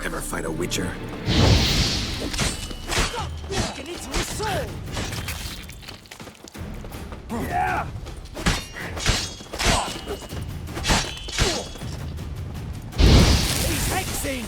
Ever fight a witcher? Get into his soul! Yeah! He's hexing!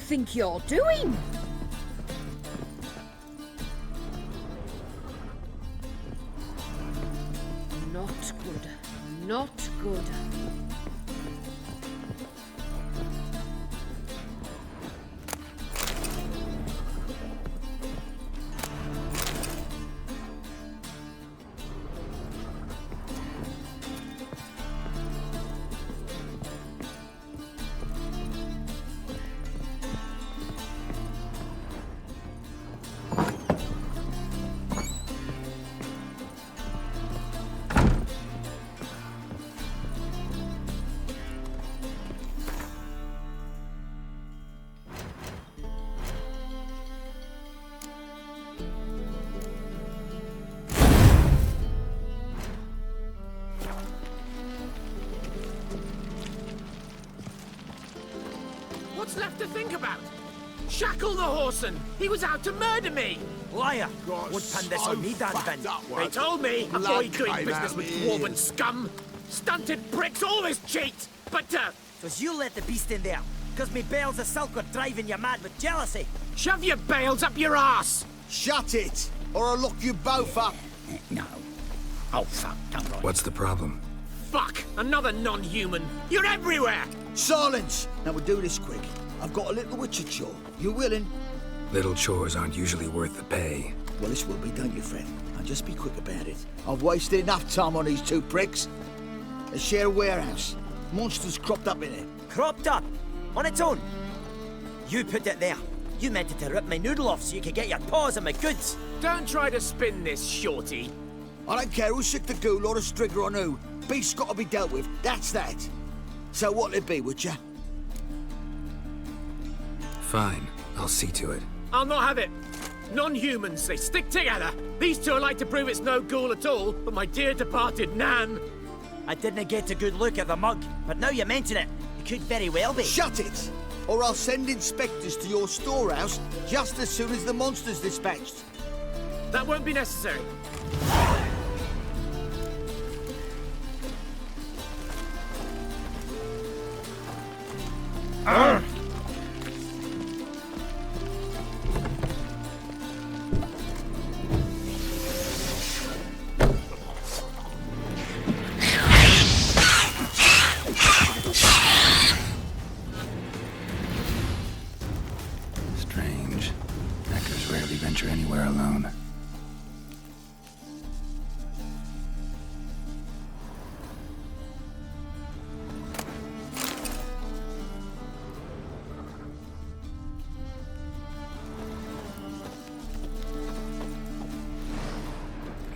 think you're doing? Not good. Not good. What's left to think about? Shackle the Horson! He was out to murder me! Liar! Got Would pin this so on me, Dan fucked Vin. up, They what? told me, Blood avoid doing came business out with my dwarven ears. scum! Stunted pricks always cheat! But, Was you let the beast in there? Because me bales of silk were driving you mad with jealousy. shove your bales up your ass! Shut it, or I'll lock you both up. No. Oh, fuck, don't worry. What's the problem? Fuck! Another non-human! You're everywhere! Silence! Now we'll do this quick. I've got a little witcher chore. You willing? Little chores aren't usually worth the pay. Well, this will be, don't you, friend? Now just be quick about it. I've wasted enough time on these two pricks. They share a warehouse. Monsters cropped up in it. Cropped up? On its own? You put it there. You meant it to rip my noodle off so you could get your paws on my goods. Don't try to spin this, shorty. I don't care who's sick the ghoul or the strigger on who. Beast's got to be dealt with. That's that. So what'll it be, would ya? Fine, I'll see to it. I'll not have it. Non-humans, they stick together. These two are like to prove it's no ghoul at all, but my dear departed Nan. I didn't get a good look at the mug, but now you mention it, it could very well be. Shut it! Or I'll send inspectors to your storehouse just as soon as the monster's dispatched. That won't be necessary. Strange. Hackers rarely venture anywhere alone.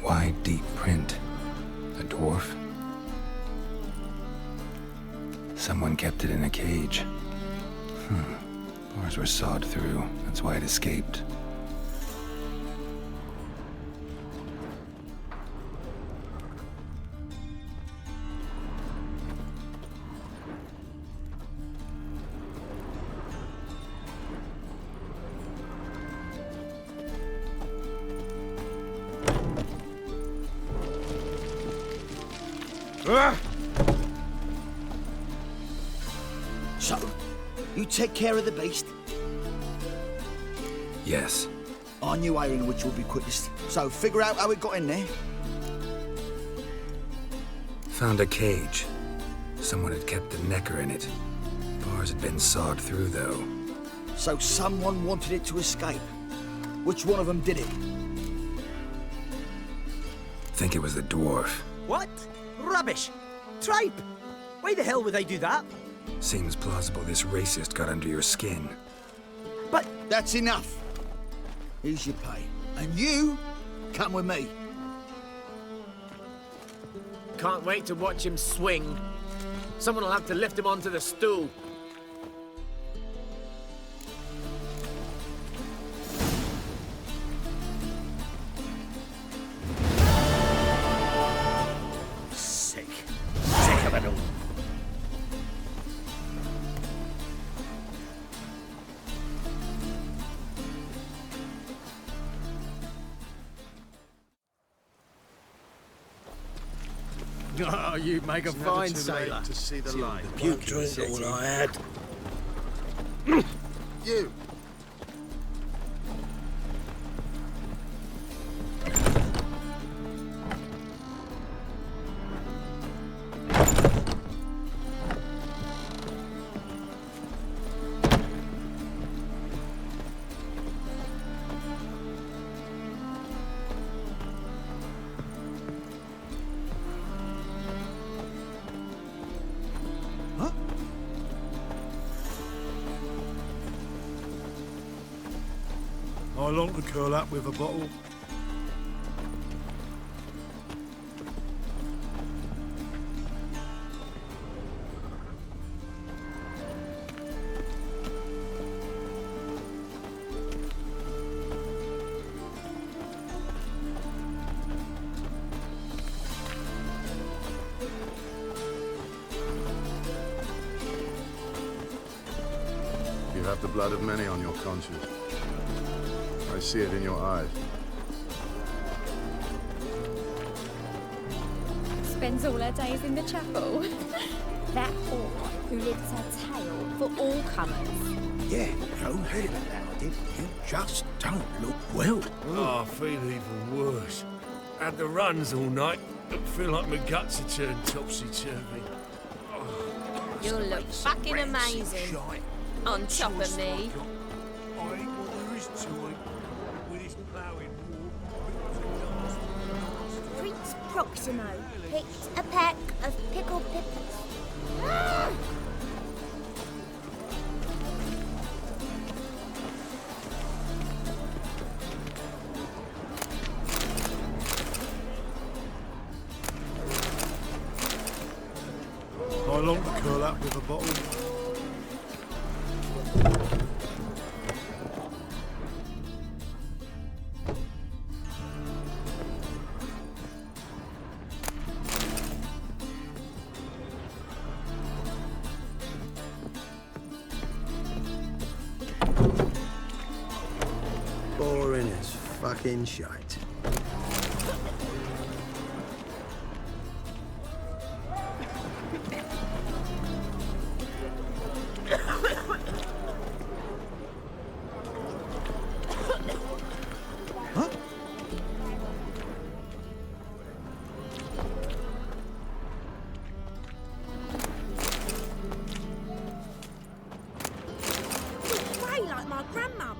Wide, deep print. A dwarf? Someone kept it in a cage. Bars were sawed through. That's why it escaped. So, you take care of the beast. Yes. I knew iron which would be quickest. So figure out how it got in there. Found a cage. Someone had kept a necker in it. Bars had been sawed through, though. So someone wanted it to escape. Which one of them did it? Think it was the dwarf. What? Rubbish! Tripe! Why the hell would I do that? Seems plausible this racist got under your skin. But That's enough. Here's your pay. And you, come with me. Can't wait to watch him swing. Someone will have to lift him onto the stool. sick. Sick of it all. Oh, you'd make a fine sailor. To see the light. Puke drink all I had. You. I long to curl up with a bottle. You have the blood of many on your conscience. I see it in your eyes. Spends all her days in the chapel. That whore who lifts her tail for all comers. Yeah, no, heard about that, I did. You just don't look well. Oh, I feel even worse. Had the runs all night. I feel like my guts are turned topsy-turvy. You'll look fucking amazing. On top of me. I eat what there is to eat. With his ploughing war. Prince Proximo picked a peck of pickled peppers. I long to curl up with a bottle. Boring as fucking shite. Pray like my grandmum.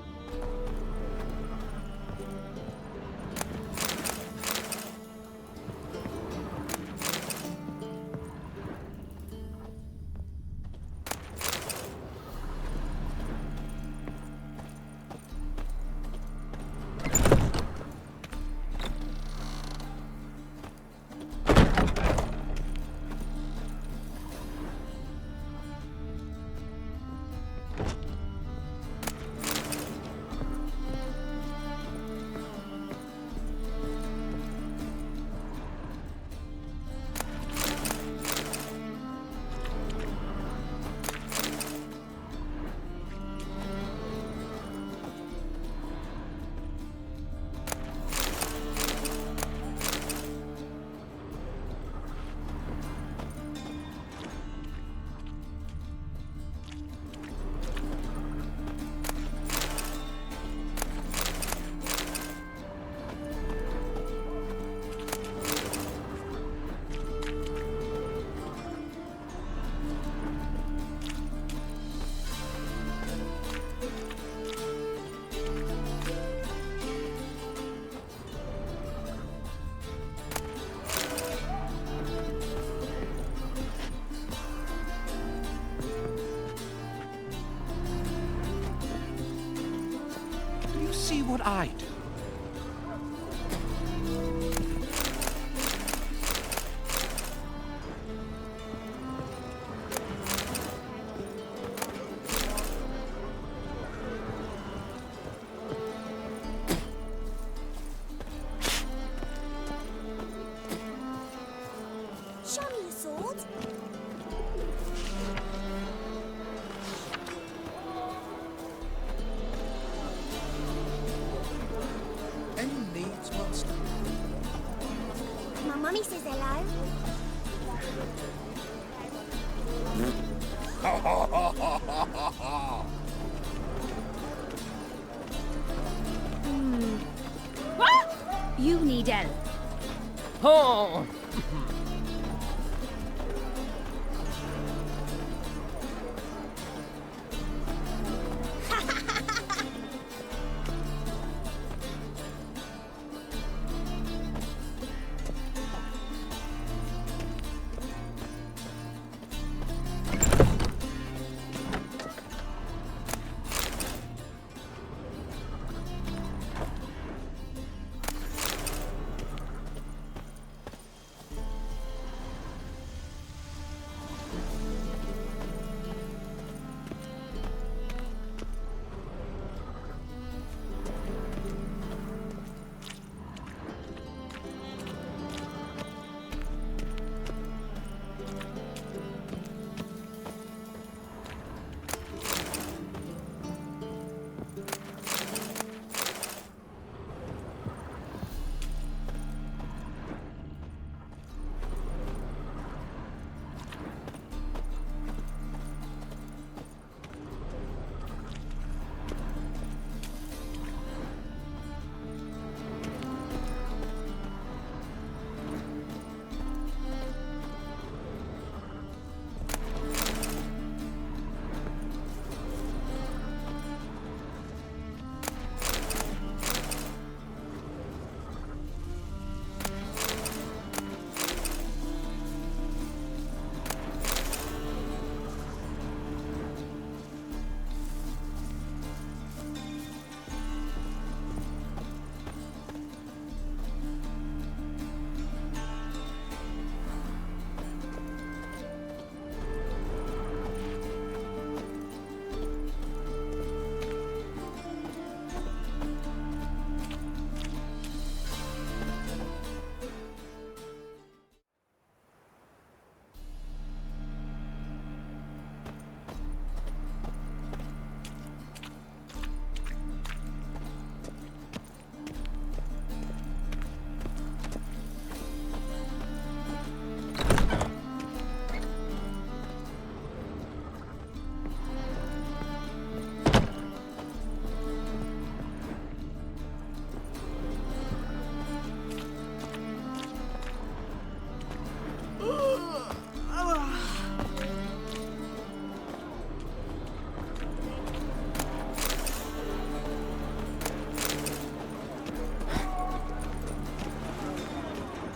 See what I do. Show me your sword. Any needs, master? My mummy says hello. What? You need help. Oh!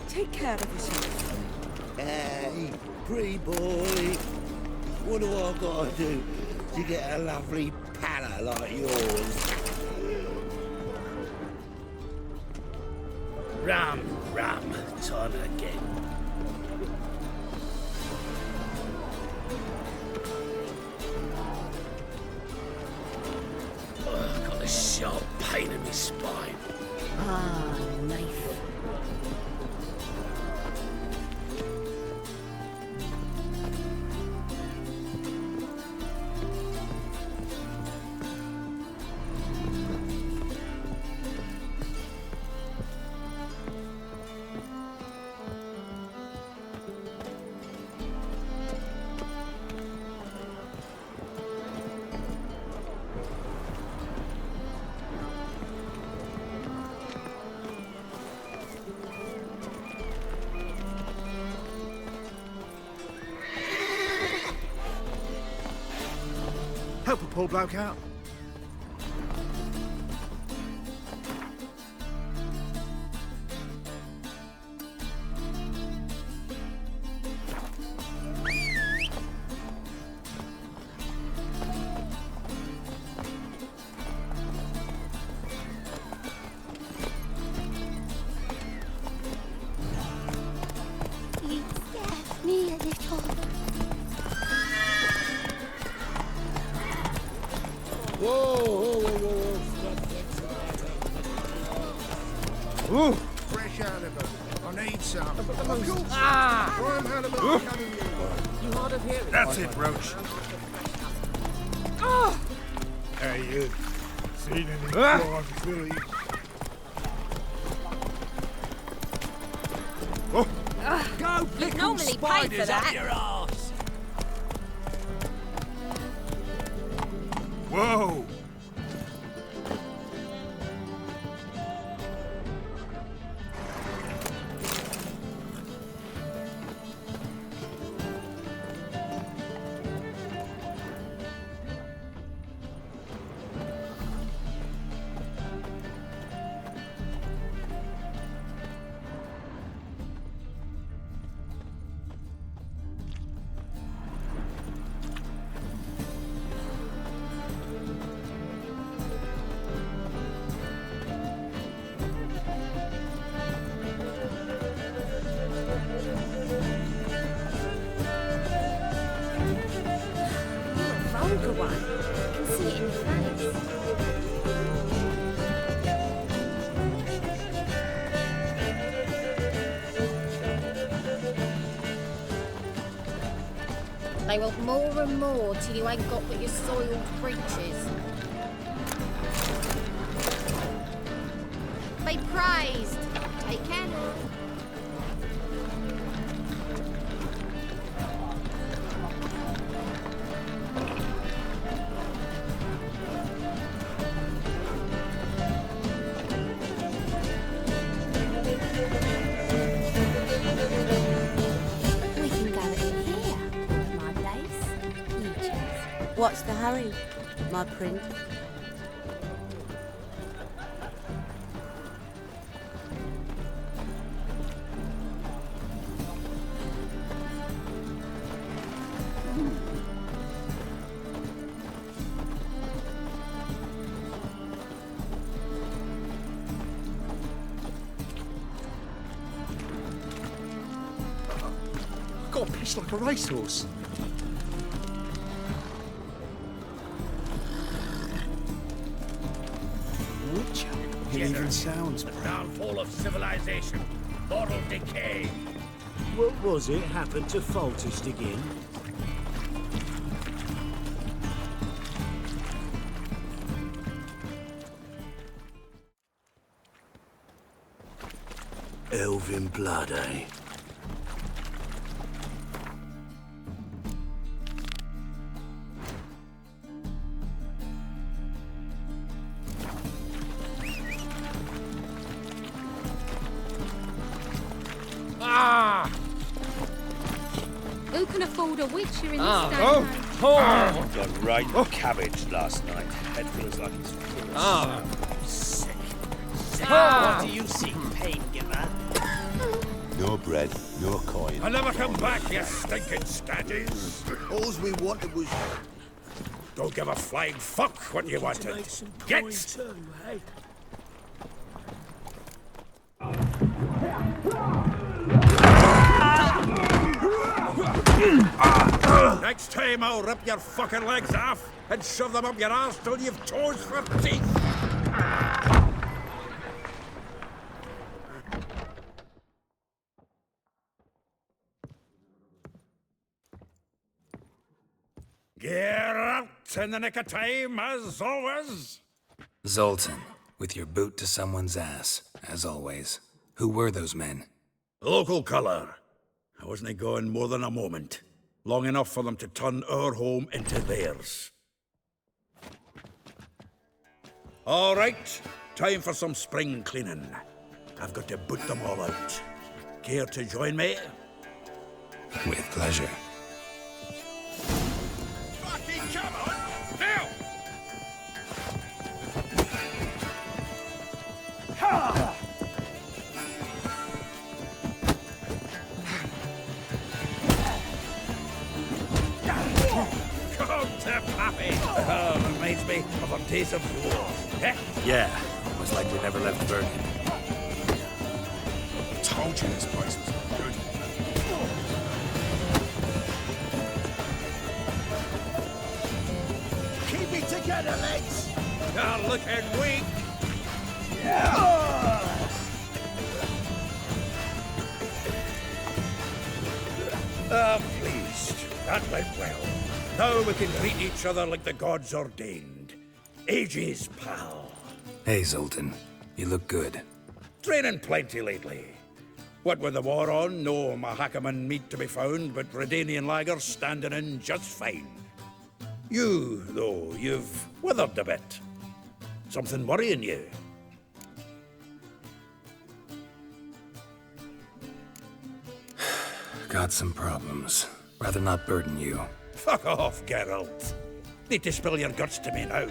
Take care of yourself. Hey, pretty boy. What do I gotta do to get a lovely palate like yours? Rum, time again. Oh, I've got a sharp pain in my spine. Ah, knife. Help a poor bloke out. Please save me a little. Whoa. Fresh halibut. I need some. Ah! Prime halibut coming your way. You hard of hearing? That's it, Roach. Oh! Hey, you. Seen any prime filly? Go, You'd normally pay for that. your arse! Whoa! They want more and more till you ain't got but your soiled breeches. Be praised. Take care now. We can go in here. My place. You choose. What's the hurry, my prince? Got a piss like a racehorse. Witcher. It even sounds The downfall of civilization. Moral decay. What was it happened to Faltist again? Elven blood, eh? Who can afford a witcher in this day and age? I got right cabbage last night. Head feels like it's full of Sick. What do you seek, pain giver? No bread, no coin. I'll never come back, you stinking scatties. All we wanted was... Don't give a flying fuck what you wanted. Get! Too, hey? Next time I'll rip your fucking legs off and shove them up your ass till you've toes for teeth. Get out in the nick of time, as always. Zoltan, with your boot to someone's ass, as always. Who were those men? Local colour. I wasn't going more than a moment. Long enough for them to turn our home into theirs. All right, time for some spring cleaning. I've got to boot them all out. Care to join me? With pleasure. Fucking come on! Now! Come to Pappy! Reminds me of our days of war. Eh? Yeah, almost like we never left Bergen. Told you this place was good. Keep it together, lads! You're looking weak. Pleased. That went well. Now we can greet each other like the gods ordained. Ages, pal. Hey, Zoltan. You look good. Training plenty lately. What with the war on, no Mahakaman meat to be found, but Redanian lagers standing in just fine. You, though, you've withered a bit. Something worrying you? Got some problems. Rather not burden you. Fuck off, Geralt. Need to spill your guts to me now.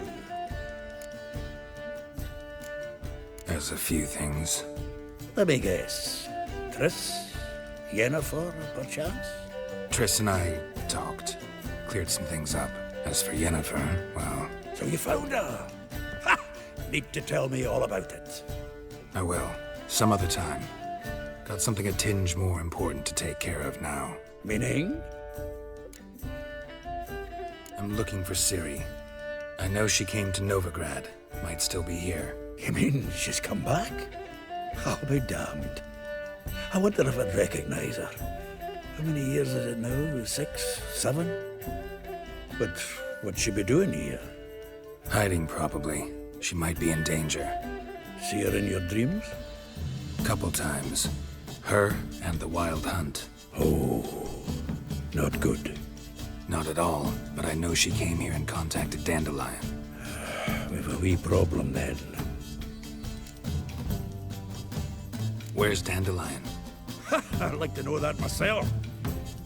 There's a few things. Let me guess. Triss? Yennefer, perchance? Triss and I talked. Cleared some things up. As for Yennefer, well... So you found her? Ha! Need to tell me all about it. I will. Some other time. Got something a tinge more important to take care of now. Meaning? I'm looking for Ciri. I know she came to Novigrad. Might still be here. You mean she's come back? I'll be damned. I wonder if I'd recognize her. How many years is it now? 6, 7? But what'd she be doing here? Hiding, probably. She might be in danger. See her in your dreams? Couple times. Her and the Wild Hunt. Oh, not good. Not at all, but I know she came here and contacted Dandelion. We've a wee problem then. Where's Dandelion? I'd like to know that myself.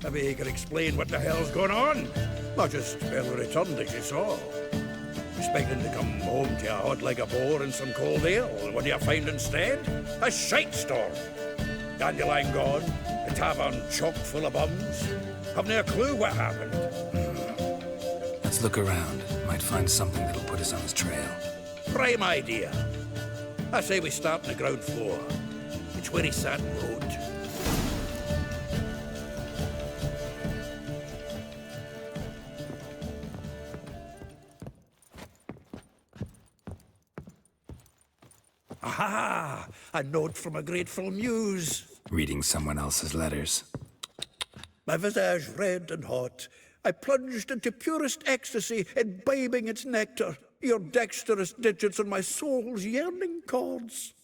Maybe he could explain what the hell's going on. I just barely returned as you saw. Expecting to come home to a hot like a boar and some cold ale. What do you find instead? A shite storm. Dandelion gone, the tavern chock full of bums. Haven't a clue what happened. Let's look around. Might find something that'll put us on his trail. Prime idea. I say we start on the ground floor. It's where he sat and wrote. Aha! A note from a grateful muse. Reading someone else's letters. My visage red and hot, I plunged into purest ecstasy, imbibing its nectar. Your dexterous digits on my soul's yearning chords.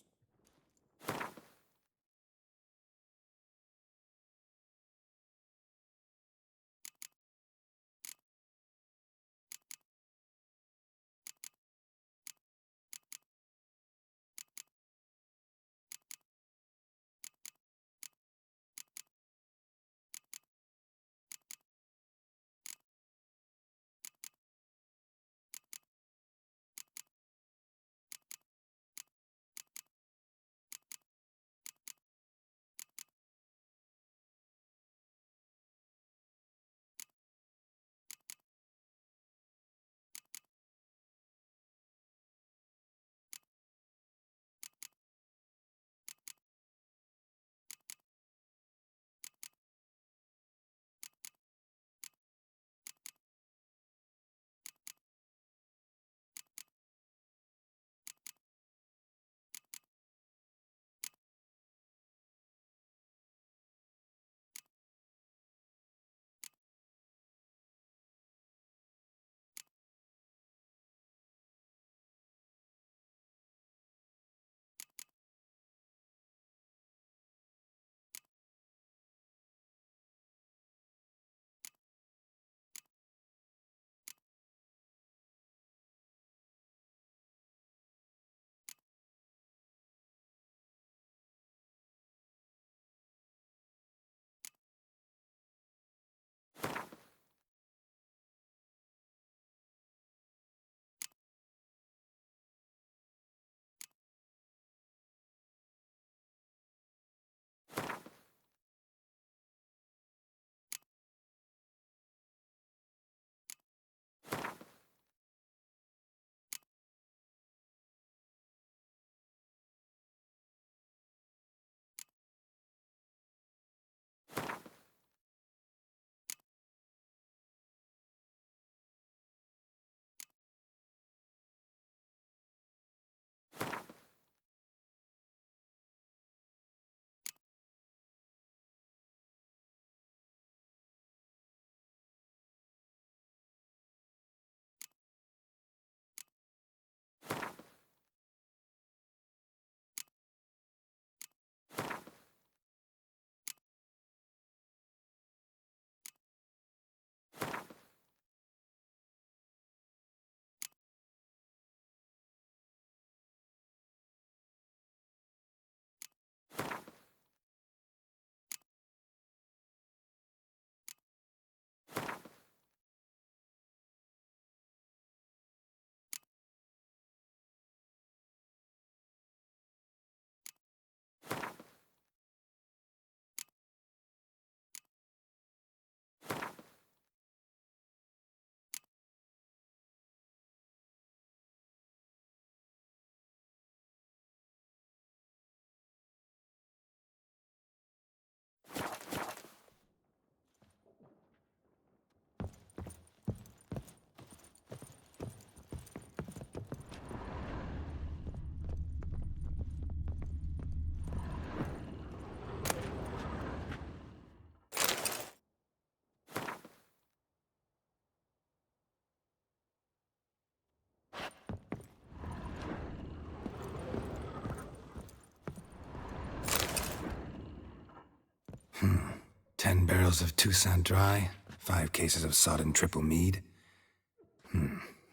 10 barrels of Toussaint Dry, 5 cases of sodden triple mead.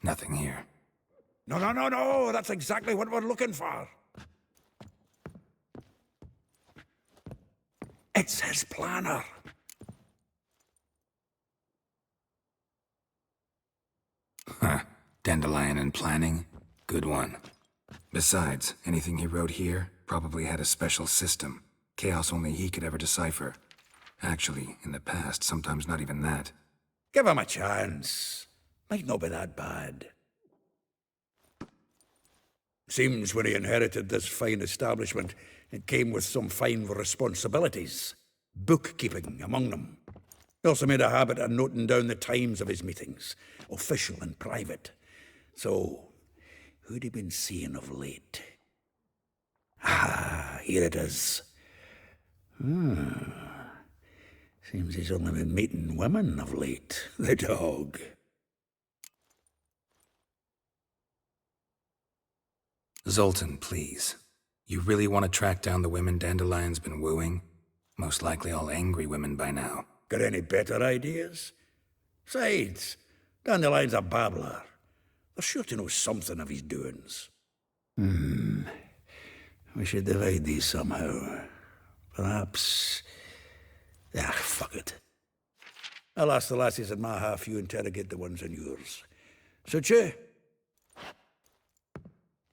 Nothing here. No, that's exactly what we're looking for. It's his planner. Huh. Dandelion and planning? Good one. Besides, anything he wrote here probably had a special system. Chaos only he could ever decipher. Actually, in the past, sometimes not even that. Give him a chance. Might not be that bad. Seems when he inherited this fine establishment, it came with some fine responsibilities. Bookkeeping among them. He also made a habit of noting down the times of his meetings, official and private. So, who'd he been seeing of late? Ah, here it is. Seems he's only been meeting women of late, the dog. Zoltan, please. You really want to track down the women Dandelion's been wooing? Most likely all angry women by now. Got any better ideas? Besides, Dandelion's a babbler. They're sure to know something of his doings. We should divide these somehow. Perhaps... fuck it. I'll ask the lassies in my half, you interrogate the ones in yours. Suit you?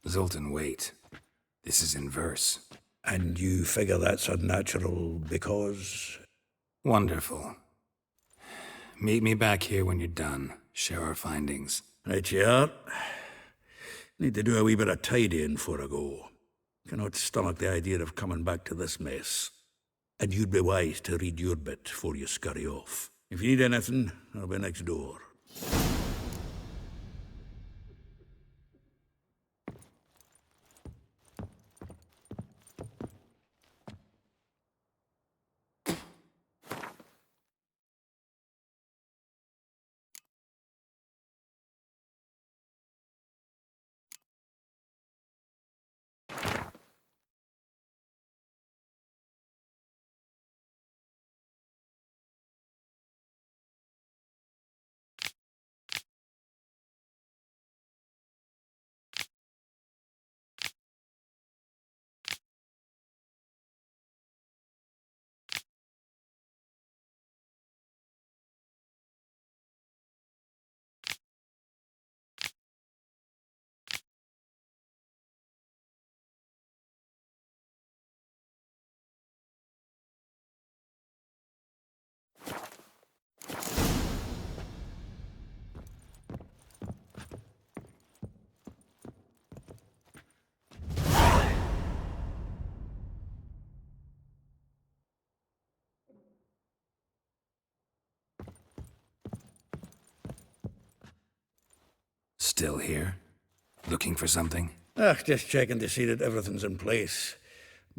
Zoltan, wait. This is in verse. And you figure that's unnatural because... Wonderful. Meet me back here when you're done. Share our findings. Right you are. Need to do a wee bit of tidying before I go. Cannot stomach the idea of coming back to this mess. And you'd be wise to read your bit before you scurry off. If you need anything, I'll be next door. Still here? Looking for something? Just checking to see that everything's in place.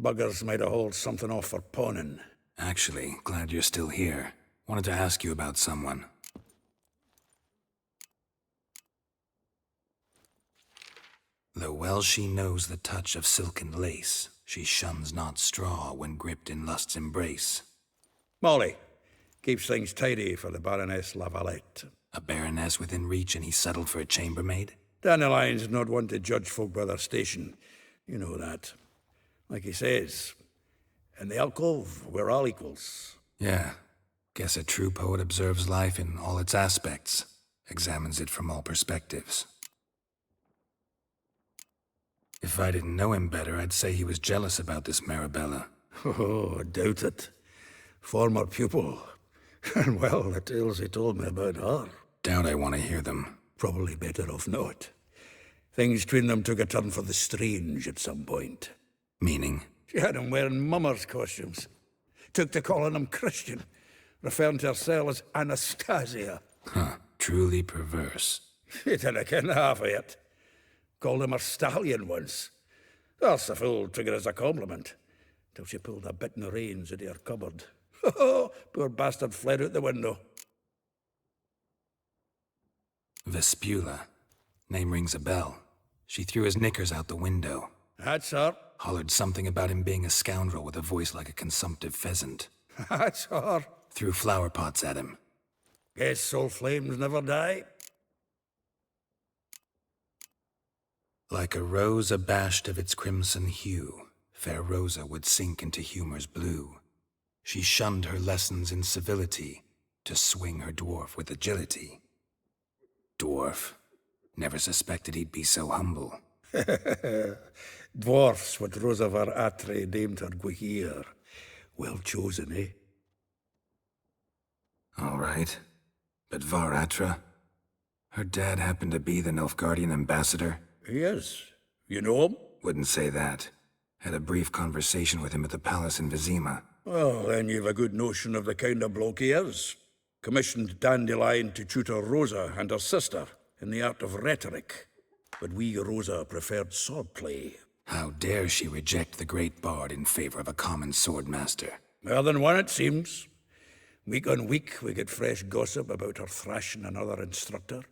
Buggers might have hauled something off for pawning. Actually, glad you're still here. Wanted to ask you about someone. Though well she knows the touch of silken lace, she shuns not straw when gripped in lust's embrace. Molly. Keeps things tidy for the Baroness Lavalette. A baroness within reach and he settled for a chambermaid? Dandelion's not one to judge folk by their station. You know that. Like he says, in the alcove, we're all equals. Yeah. Guess a true poet observes life in all its aspects, examines it from all perspectives. If I didn't know him better, I'd say he was jealous about this Marabella. Oh, I doubt it. Former pupil. And well, the tales he told me about her. Doubt I want to hear them. Probably better off not. Things between them took a turn for the strange at some point. Meaning? She had him wearing mummers' costumes. Took to calling him Christian, referring to herself as Anastasia. Huh, truly perverse. She didn't ken half of it. Called him her stallion once. That's the fool took it as a compliment. Till she pulled a bit in the reins into her cupboard. Poor bastard fled out the window. Vespula. Name rings a bell. She threw his knickers out the window. That's her. Hollered something about him being a scoundrel with a voice like a consumptive pheasant. That's her. Threw flower pots at him. Guess soul flames never die. Like a rose abashed of its crimson hue, fair Rosa would sink into humor's blue. She shunned her lessons in civility to swing her dwarf with agility. Dwarf. Never suspected he'd be so humble. Dwarfs what Rosa var Atre named her Gwahir. Well chosen, eh? All right. But Var Atra? Her dad happened to be the Nilfgaardian ambassador? Yes. You know him? Wouldn't say that. Had a brief conversation with him at the palace in Vizima. Well, then you've a good notion of the kind of bloke he is. Commissioned Dandelion to tutor Rosa and her sister in the art of rhetoric. But we, Rosa, preferred swordplay. How dare she reject the great bard in favor of a common swordmaster? More than one, it seems. Week on week, we get fresh gossip about her thrashing another instructor.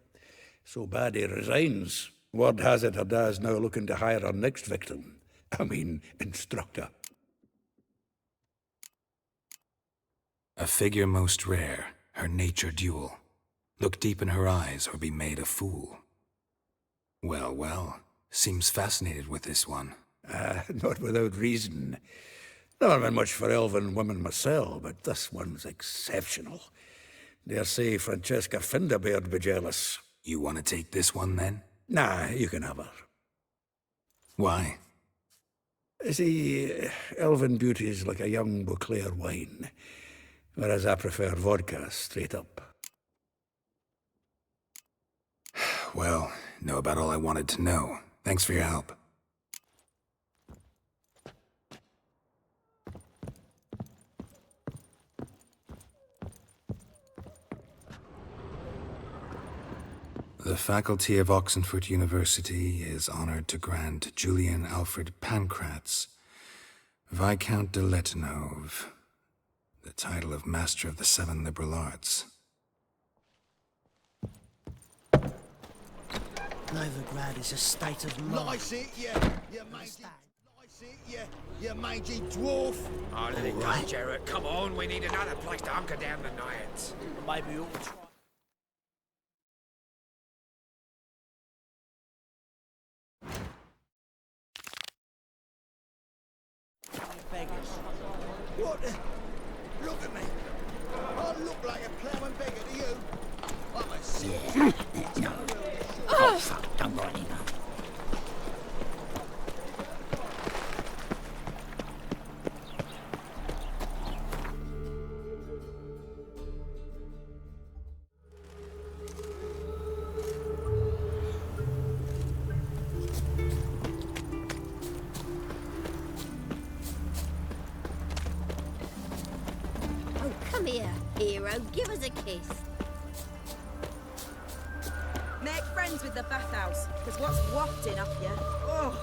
So bad he resigns. Word has it her dad's now looking to hire her next victim. Instructor. A figure most rare, her nature dual. Look deep in her eyes or be made a fool. Well, well, seems fascinated with this one. Not without reason. Never been much for elven women myself, but this one's exceptional. Dare say Francesca Finderbeard be jealous. You want to take this one, then? Nah, you can have her. Why? See, elven beauty's like a young Beauclair wine, whereas I prefer vodka straight up. Well, know about all I wanted to know. Thanks for your help. The faculty of Oxenford University is honored to grant Julian Alfred Pancratz, Viscount de Letonov, the title of Master of the Seven Liberal Arts. Novigrad is a state of mind. Nice it, you mangy... Nice it, you mangy dwarf. Oh, let it go, Jarrett. Come on, we need another place to hunker down the night. Maybe we'll try. Beggars. What the... Look at me. I look like a ploughman beggar to you. I'm a sick. Oh, fuck, don't write any note. Oh, come here, hero. Give us a kiss. Make friends with the bathhouse, because what's wafting up here? Oh.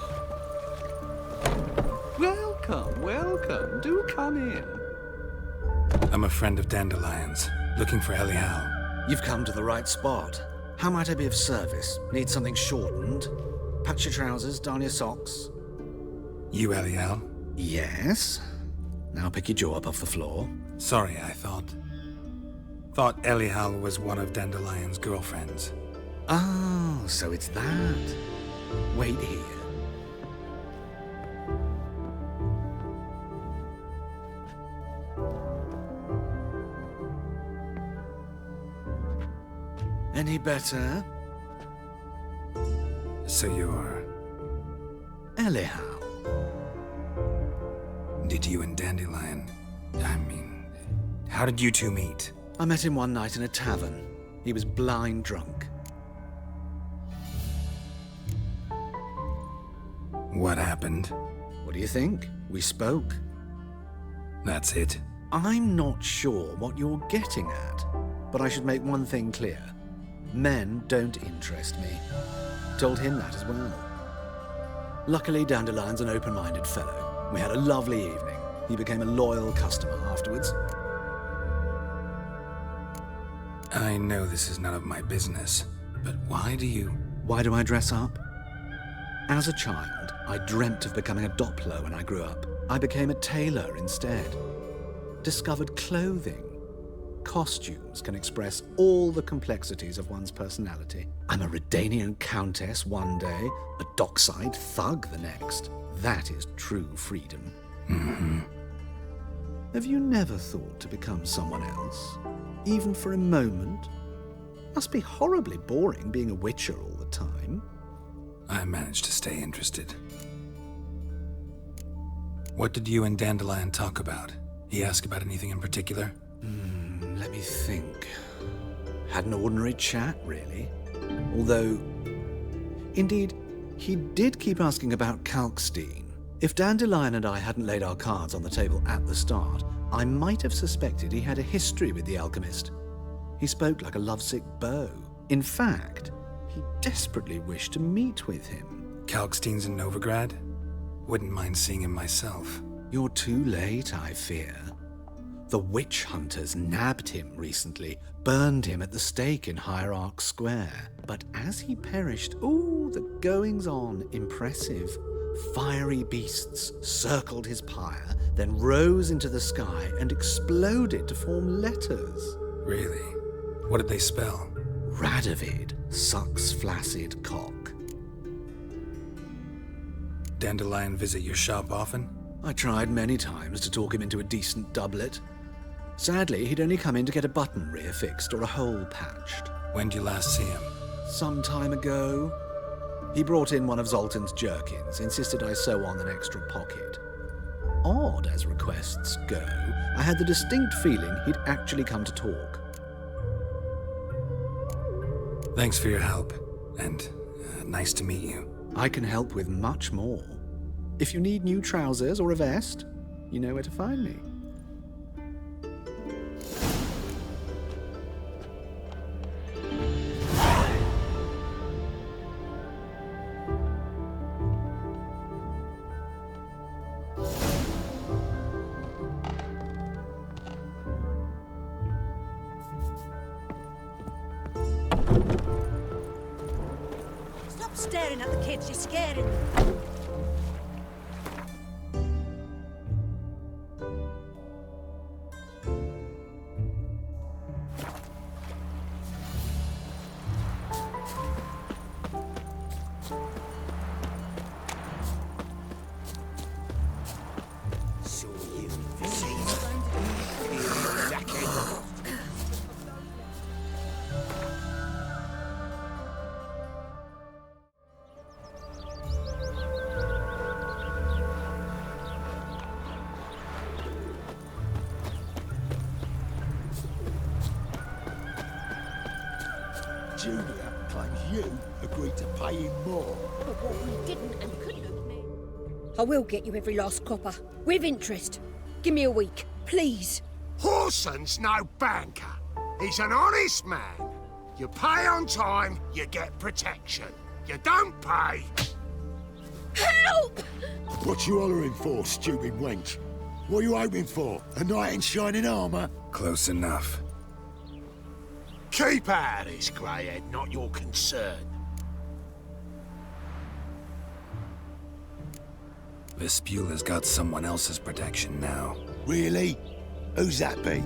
Welcome, welcome. Do come in. I'm a friend of Dandelion's, looking for Elial. You've come to the right spot. How might I be of service? Need something shortened? Patch your trousers, darn your socks. You Elial? Yes. Now pick your jaw up off the floor. Sorry, I thought Elial was one of Dandelion's girlfriends. Oh, so it's that. Wait here. Any better? So you're... Elial. Did you and Dandelion... how did you two meet? I met him one night in a tavern. He was blind drunk. What happened? What do you think? We spoke. That's it? I'm not sure what you're getting at, but I should make one thing clear. Men don't interest me. Told him that as well. Luckily, Dandelion's an open-minded fellow. We had a lovely evening. He became a loyal customer afterwards. I know this is none of my business, but why do I dress up? As a child, I dreamt of becoming a Doppler when I grew up. I became a tailor instead. discovered clothing. Costumes can express all the complexities of one's personality. I'm a Redanian countess one day, a dockside thug the next. That is true freedom. Mm-hmm. Have you never thought to become someone else? Even for a moment? Must be horribly boring being a witcher all the time. I managed to stay interested. What did you and Dandelion talk about? He asked about anything in particular? Let me think. Had an ordinary chat, really. Although, indeed, he did keep asking about Kalkstein. If Dandelion and I hadn't laid our cards on the table at the start, I might have suspected he had a history with the alchemist. He spoke like a lovesick beau. In fact, he desperately wished to meet with him. Kalkstein's in Novigrad? Wouldn't mind seeing him myself. You're too late, I fear. The witch hunters nabbed him recently, burned him at the stake in Hierarch Square. But as he perished, the goings-on impressive. Fiery beasts circled his pyre, then rose into the sky and exploded to form letters. Really? What did they spell? Radovid, sucks flaccid cock. Dandelion visit your shop often? I tried many times to talk him into a decent doublet. Sadly, he'd only come in to get a button reaffixed or a hole patched. When did you last see him? Some time ago. He brought in one of Zoltan's jerkins, insisted I sew on an extra pocket. Odd as requests go, I had the distinct feeling he'd actually come to talk. Thanks for your help, and nice to meet you. I can help with much more. If you need new trousers or a vest, you know where to find me. Stop staring at the kids, you're scaring them. Julia claims you agreed to pay him more. But what we didn't and couldn't have made. I will get you every last copper, with interest. Give me a week, please. Horson's no banker. He's an honest man. You pay on time, you get protection. You don't pay... Help! What you hollering for, stupid wench? What are you hoping for? A knight in shining armour? Close enough. Keep out of this, greyhead, not your concern. Vespula's got someone else's protection now. Really? Who's that be?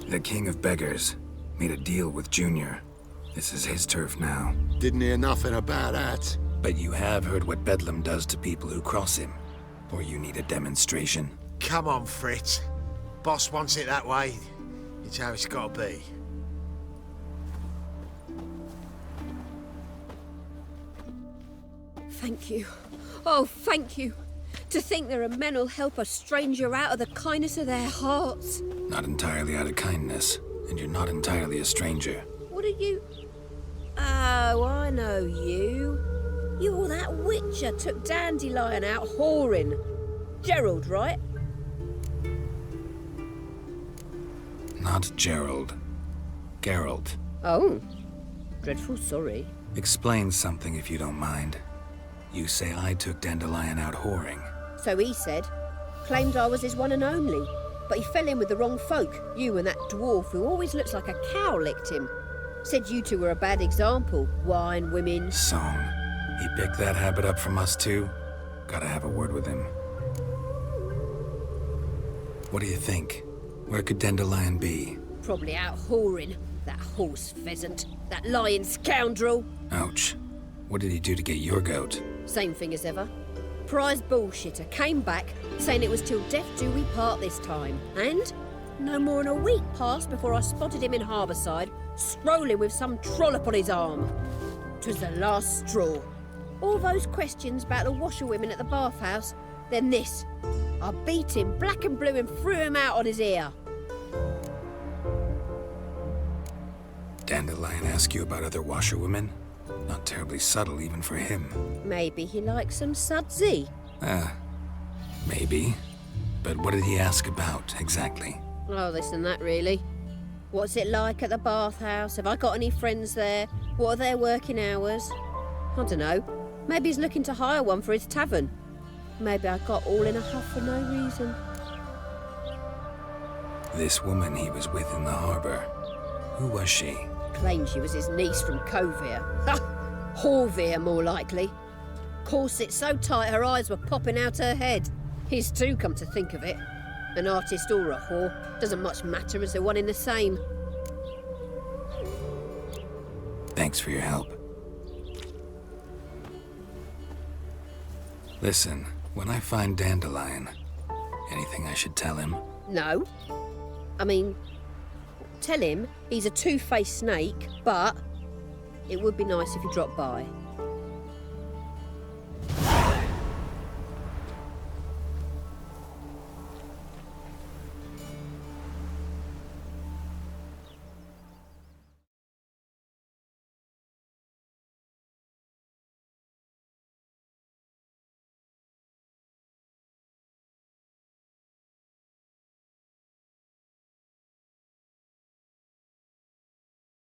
The King of Beggars made a deal with Junior. This is his turf now. Didn't hear nothing about that. But you have heard what Bedlam does to people who cross him. Or you need a demonstration? Come on, Fritz. Boss wants it that way. It's how it's gotta be. Thank you. Oh, thank you. To think there are men who'll help a stranger out of the kindness of their hearts. Not entirely out of kindness, and you're not entirely a stranger. What are you... Oh, I know you. You're that witcher took Dandelion out whoring. Gerald, right? Not Gerald. Geralt. Oh. Dreadful sorry. Explain something if you don't mind. You say I took Dandelion out whoring. So he said. Claimed I was his one and only. But he fell in with the wrong folk. You and that dwarf who always looks like a cow licked him. Said you two were a bad example. Wine, women... Song. He picked that habit up from us too? Gotta have a word with him. What do you think? Where could Dandelion be? Probably out whoring. That horse pheasant. That lying scoundrel. Ouch. What did he do to get your goat? Same thing as ever. Prize bullshitter came back saying it was till death do we part this time. And no more than a week passed before I spotted him in Harbourside, strolling with some trollop on his arm. 'Twas the last straw. All those questions about the washerwomen at the bathhouse, then this. I beat him black and blue and threw him out on his ear. Dandelion ask you about other washerwomen? Not terribly subtle even for him. Maybe he likes some sudsy. Maybe. But what did he ask about, exactly? Oh, this and that, really. What's it like at the bathhouse? Have I got any friends there? What are their working hours? I don't know. Maybe he's looking to hire one for his tavern. Maybe I got all in a huff for no reason. This woman he was with in the harbor. Who was she? Claimed she was his niece from Covere. Ha! Horvere, more likely. Corset so tight her eyes were popping out her head. His too, come to think of it. An artist or a whore. Doesn't much matter as they're one in the same. Thanks for your help. Listen, when I find Dandelion, anything I should tell him? No. I mean, tell him he's a two-faced snake, but it would be nice if he dropped by.